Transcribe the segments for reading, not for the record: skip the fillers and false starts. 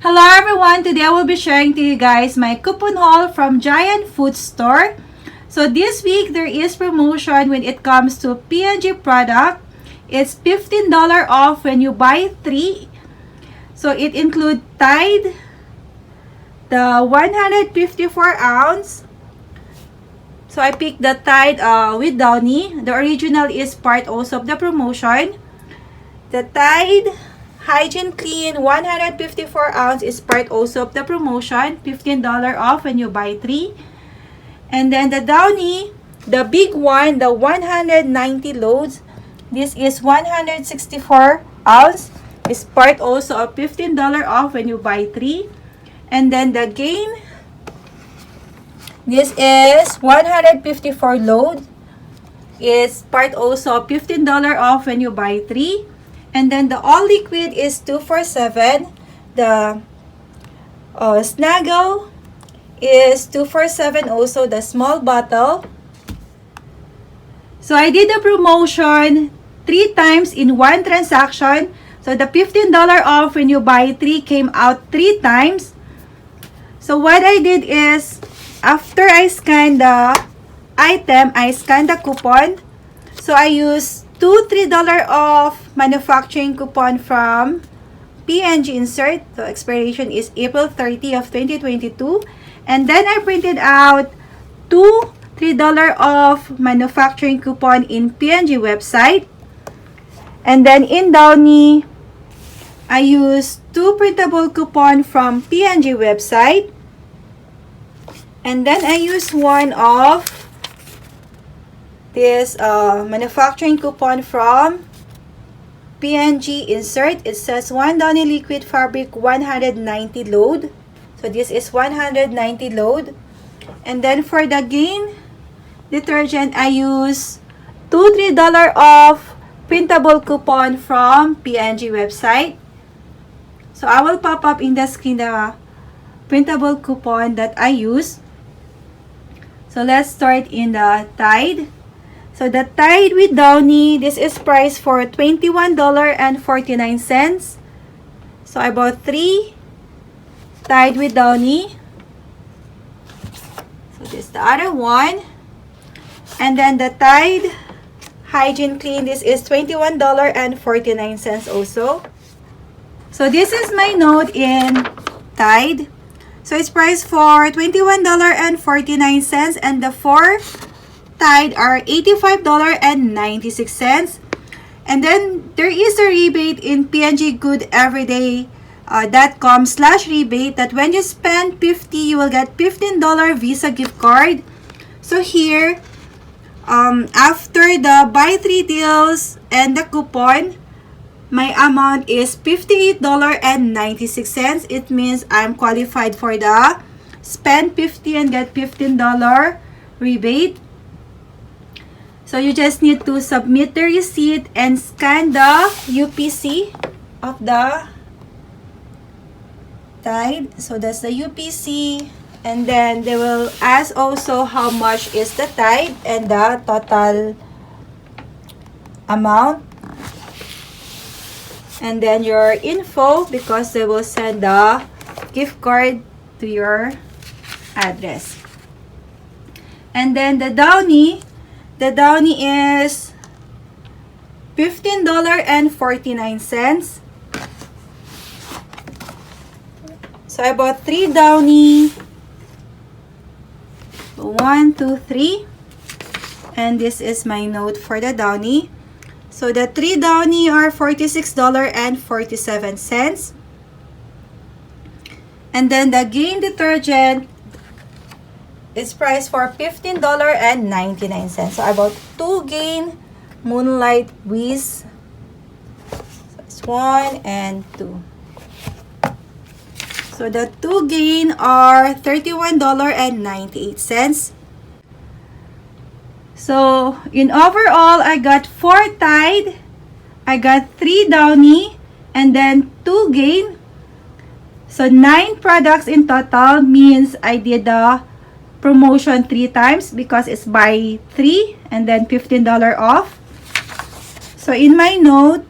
Hello everyone! Today I will be sharing to you guys my coupon haul from Giant Food Store. So this week there is promotion when it comes to P&G product. It's $15 off when you buy 3. So it includes Tide, the 154 ounce. So I picked the Tide with Downy. The original is part also of the promotion. The Tide Hygiene Clean 154 ounce is part also of the promotion. $15 off when you buy 3. And then the Downy, the big one, the 190 loads. This is 164 ounce. Is part also of $15 off when you buy 3. And then the Gain, this is 154 load. Is part also of $15 off when you buy 3. And then the all liquid is 2 for 7. The Snaggle is 2 for 7 also, the small bottle. So I did the promotion 3 times in one transaction. So the $15 off when you buy 3 came out 3 times. So what I did is, after I scanned the item, I scanned the coupon. So I used $2 $3 off manufacturing coupon from P&G Insert. The expiration is April 30 of 2022. And then I printed out $2 $3 off manufacturing coupon in P&G website. And then in Downy, I used 2 printable coupon from P&G website. And then I used one of this manufacturing coupon from P&G Insert. It says 1 Downy Liquid Fabric 190 load. So this is 190 load. And then for the Gain detergent, I use $2 $3 off printable coupon from P&G website. So I will pop up in the screen the printable coupon that I use. So let's start in the Tide. So the Tide with Downy, this is priced for $21.49. So I bought 3 Tide with Downy. So this is the other one. And then the Tide Hygiene Clean, this is $21.49 also. So this is my note in Tide. So it's priced for $21.49 and the 4 Tide are $85.96. And then there is a rebate in pnggoodeveryday.com/rebate that when you spend $50, you will get $15 Visa gift card. So here, after the buy 3 deals and the coupon, my amount is $58.96. It means I'm qualified for the spend $50 and get $15 rebate. So you just need to submit the receipt and scan the UPC of the Tide. So that's the UPC. And then they will ask also how much is the Tide and the total amount. And then your info, because they will send the gift card to your address. And then the Downy is $15.49. So I bought 3 Downy. 1, 2, 3. And this is my note for the Downy. So the 3 Downy are $46.47. And then the Gain detergent is priced for $15.99. So I bought 2 Gain Moonlight Whiz. So it's 1 and 2. So the 2 Gain are $31.98. So in overall, I got 4 Tide, I got 3 Downy, and then 2 Gain. So 9 products in total, means I did the promotion 3 times because it's buy 3 and then $15 off. So in my note,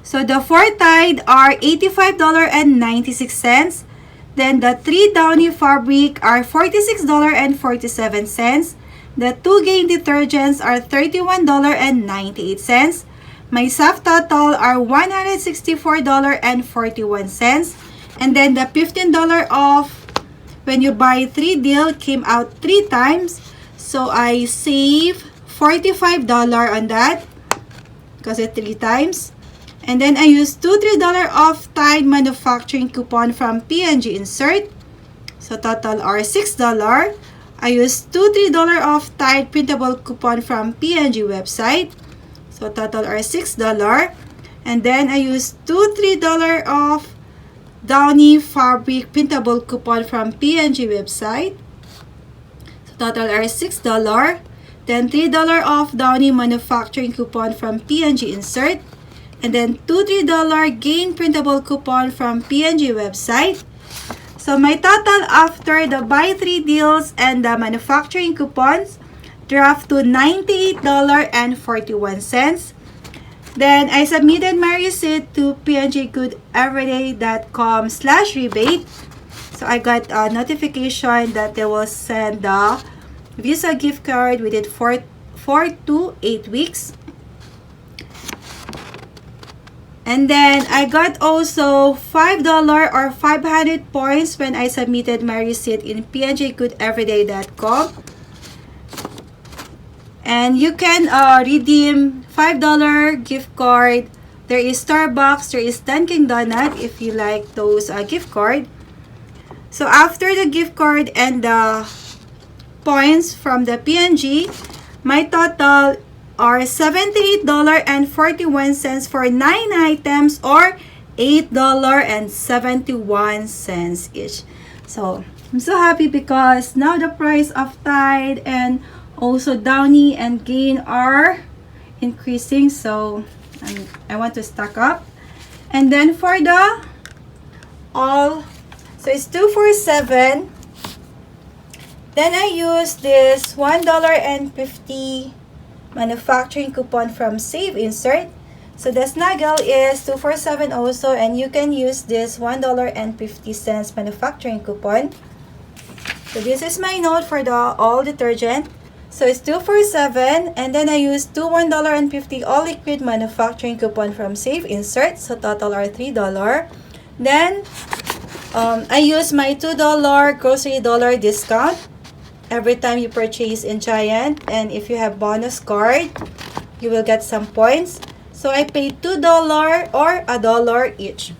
So the 4 Tide are $85.96. Then the 3 Downy Fabric are $46.47. The 2 Gain detergents are $31.98. My soft total are $164.41. And then the $15 off when you buy 3 deal came out 3 times. So I save $45 on that because it's 3 times. And then I used $2 $3 off Tide manufacturing coupon from P&G Insert. So total are $6. I used $2 $3 off Tide printable coupon from P&G website. So total are $6. And then I used $2 $3 off Downy Fabric printable coupon from P&G website. So total are $6. Then $3 off Downy manufacturing coupon from P&G Insert. And then $2 $3 Gain printable coupon from P&G website. So my total after the buy 3 deals and the manufacturing coupons draft to $98.41. Then I submitted my receipt to pnggoodeveryday.com/rebate. So I got a notification that they will send the Visa gift card within 4 to 8 weeks. And then I got also $5 or 500 points when I submitted my receipt in pnggoodeveryday.com. And you can redeem $5 gift card. There is Starbucks, there is Dunkin' Donut if you like those gift card. So after the gift card and the points from the P&G, my total are $78.41 for 9 items or $8.71 each. So I'm so happy because now the price of Tide and also Downy and Gain are increasing. So I want to stock up. And then for the all, so it's 2 for $7. Then I use this $1.50 manufacturing coupon from Save Insert. So the snuggle is 2 for $7 also, and you can use this $1.50 manufacturing coupon. So this is my note for the all detergent. So it's 2 for $7, and then I use two $1.50 all liquid manufacturing coupon from Save Insert. So total are $3. Then I use my $2 grocery dollar discount every time you purchase in Giant, and if you have bonus card you will get some points. So I paid $2 or $1 each.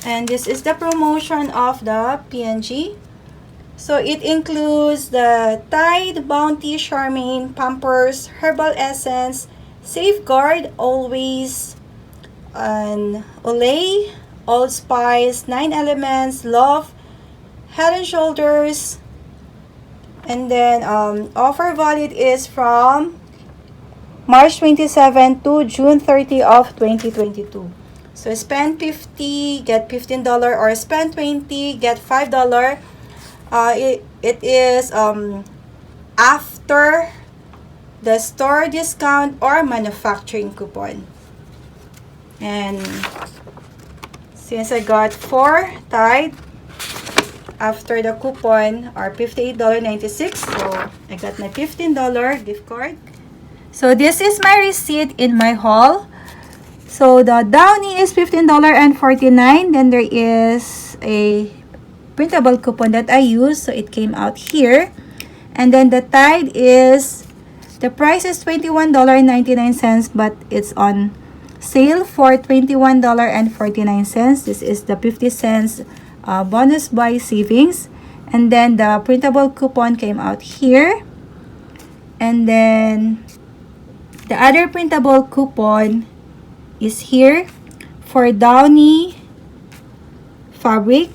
And this is the promotion of the P&G. So it includes the Tide Bounty Charmaine Pampers Herbal Essence, Safeguard Always, and Olay, Old Spice, 9 Elements, Love, Head and Shoulders. And then offer valid is from March 27 to June 30 of 2022. So spend $50, get $15, or spend $20, get $5. It is after the store discount or manufacturing coupon. And since I got 4 Tide after the coupon are $58.96, so I got my $15 gift card. So this is my receipt in my haul. So the Downy is $15.49. Then there is a printable coupon that I use, so it came out here. And then the Tide is, the price is $21.99, but it's on sale for $21.49. This is the 50 cents bonus buy savings. And then the printable coupon came out here. And then the other printable coupon is here for Downy Fabric.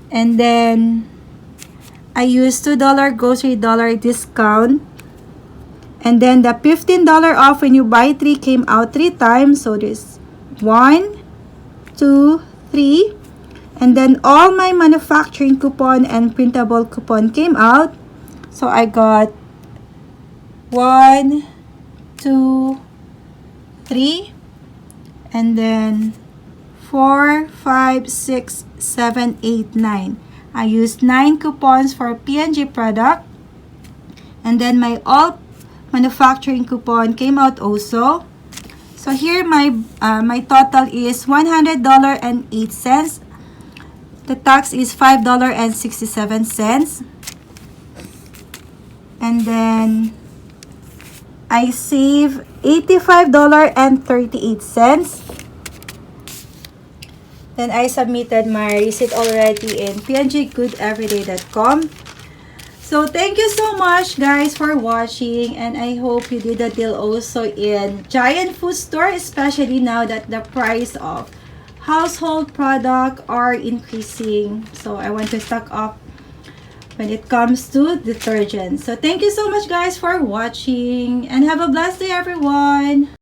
And then I used $2 grocery dollar discount. And then the $15 off when you buy 3 came out 3 times. So there's 1, 2, 3. And then all my manufacturing coupon and printable coupon came out. So I got 1, 2, 3, and then 4, 5, 6, 7, 8, 9. I used 9 coupons for P&G product. And then my all manufacturing coupon came out also. So here my total is $100.08. The tax is $5.67. And then I save $85.38. Then I submitted my receipt already in pnggoodeveryday.com. So thank you so much guys for watching, and I hope you did a deal also in Giant Food Store, especially now that the price of household product are increasing. So I want to stock up when it comes to detergent. So thank you so much guys for watching, and have a blessed day everyone.